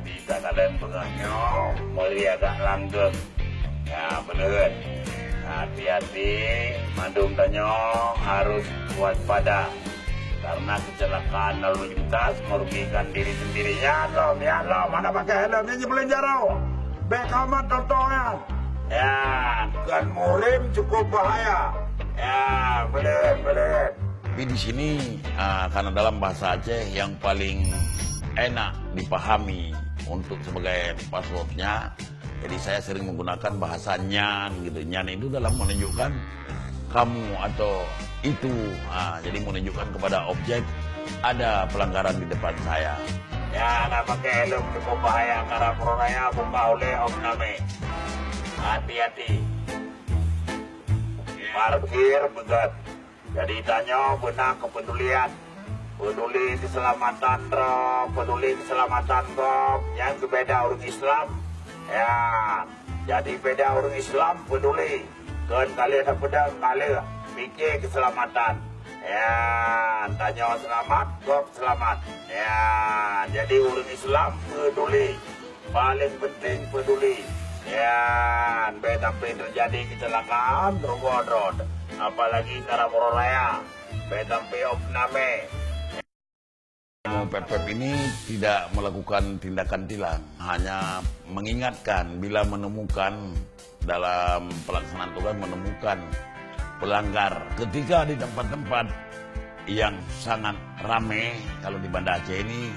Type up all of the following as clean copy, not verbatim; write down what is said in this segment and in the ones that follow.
Jadi tak kalian pengahnya mulai agak langgeng. Ya bener. Hati-hati, Madung tanya harus waspada. Karena kecelakaan lalu lintas merugikan diri sendiri. Ya Allah, mana pakai helm ini boleh jarau. Baik amat contohnya. Ya, kan murim cukup bahaya. Ya, bener. Tapi di sini karena dalam bahasa Aceh yang paling enak dipahami untuk sebagai passwordnya, jadi saya sering menggunakan bahasa nyan gitu. Nyan itu dalam menunjukkan kamu atau itu, jadi menunjukkan kepada objek ada pelanggaran di depan saya. Ya, nak pakai helm cukup bahaya karena coronanya buka oleh okname. Hati-hati. Parkir begat. Jadi tanya benar kepedulian. Peduli keselamatan truk, peduli keselamatan bom. Yang berbeda orang Islam. Ya, jadi beda orang Islam peduli. Kan kali ada pedang, kali fikir keselamatan. Ya, tanya selamat, bom selamat. Ya, jadi orang Islam peduli. Paling penting peduli. Ya, sampai terjadi kecelakaan road. Apalagi karena Raya, sampai opname. PPP ini tidak melakukan tindakan tilang, hanya mengingatkan bila menemukan dalam pelaksanaan tugas menemukan pelanggar. Ketika di tempat-tempat yang sangat ramai, kalau di Banda Aceh ini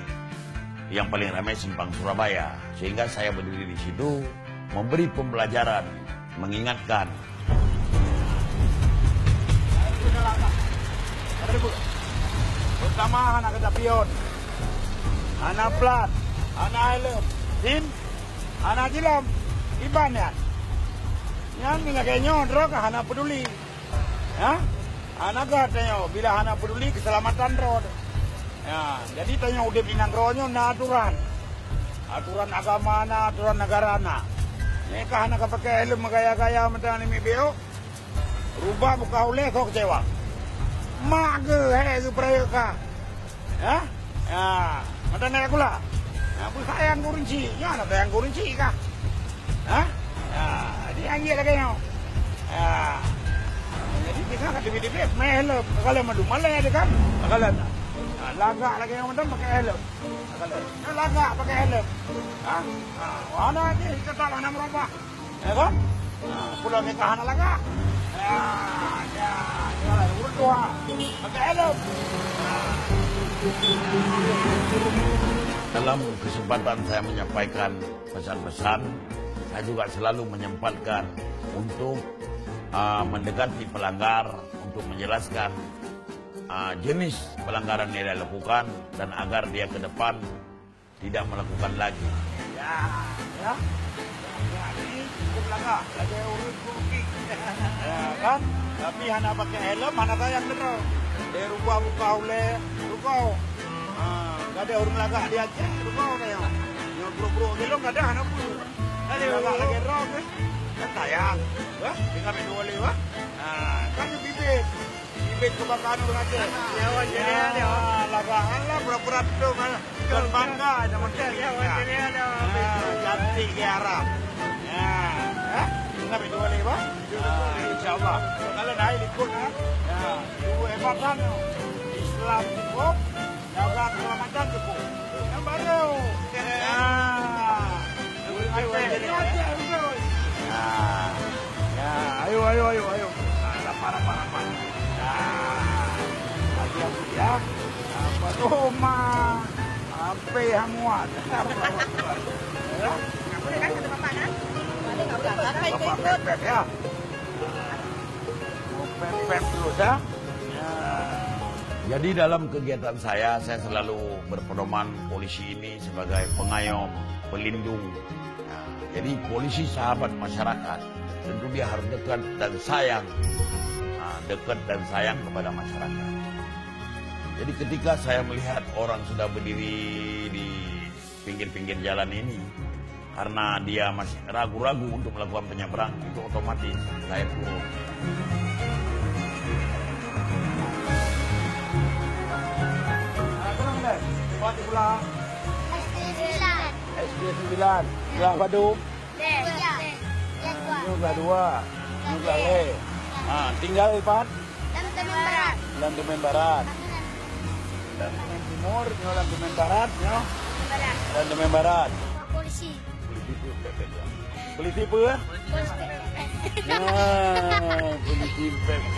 yang paling ramai Simpang Surabaya, sehingga saya berdiri di situ memberi pembelajaran, mengingatkan. Pertama anak kereta pion, anak plat, anak helm, SIM, anak jilam, iban ya. Yang ni kayaknya drog anak peduli, ya. Anak katanya bila anak peduli keselamatan road. Ya, jadi tanya udah binang rohnya na aturan agama na, aturan negara na. Mereka anak pakai helm gaya-gaya macam ni BO, rubah buka oleh kau kecewa. Mak ke ke perayaan ya? Ya, macam nak pula. Apa sayang kurunci? Ya, nak sayang kurunci kah? Ha? Ya, dia anggil lagi yo. Ya. Jadi kita kat DP helm. Kalau madu malai ada kan? Kalau lagak lagi yang macam pakai helm. Kalau lagak pakai helm. Ha? Mana ni kita tak nak merubah. Ya kan? Pulang nikah anak lagak. Ya, urut dua. Pakai helm. Dalam kesempatan saya menyampaikan pesan-pesan, saya juga selalu menyempatkan untuk mendekati pelanggar, untuk menjelaskan jenis pelanggaran yang dia lakukan dan agar dia ke depan tidak melakukan lagi. Ya. Ini cukup lagak. Lagi urut kurki. Ya kan? Tapi hana pakai helm, hana tayang betul. Dia rubah buka oleh rubah. Gak ada orang lagak dia aja, rubah kayak. Yang bro-bro gitu gak ada hana pun. Ada lagak lagi roh kan tayang. Wah, tinggal dua lewat. Kan bibit kebakaran orang aja. Ya wajar dia. Lagakan lah pura-pura tu mana. Kan bangga ada macam. Ya wajar dia. Cantik ke Arab. Ya. Tinggal dua lewat. InsyaAllah. Kalau naik ikut ya. Dua hebatan. Islam cukup. Jaga keselamatan cukup. Yang baru. Ayo. Parah. Ya. Apa rumah? Apa yang muat? Ya. Nggak boleh kan kata bapak kan? Boleh nggak boleh. Bapak ikut. Pepet ya. Pepet terus ya. Jadi dalam kegiatan saya selalu berpedoman polisi ini sebagai pengayom, pelindung. Jadi polisi sahabat masyarakat, tentu dia harus dekat dan sayang. Dekat dan sayang kepada masyarakat. Jadi ketika saya melihat orang sudah berdiri di pinggir-pinggir jalan ini, karena dia masih ragu-ragu untuk melakukan penyeberang, itu otomatis saya turun. Pulang. SD 9. SD Kelas Padu. Ya. Kelas 2. Kelas Le. Tinggal Ipan. Dan Barat. Lantumen Barat. Lantumen Timur, nyo Lantumen Barat, nyo. Barat. Lantumen Barat. Polisi. Polisi apa? Polisi PP.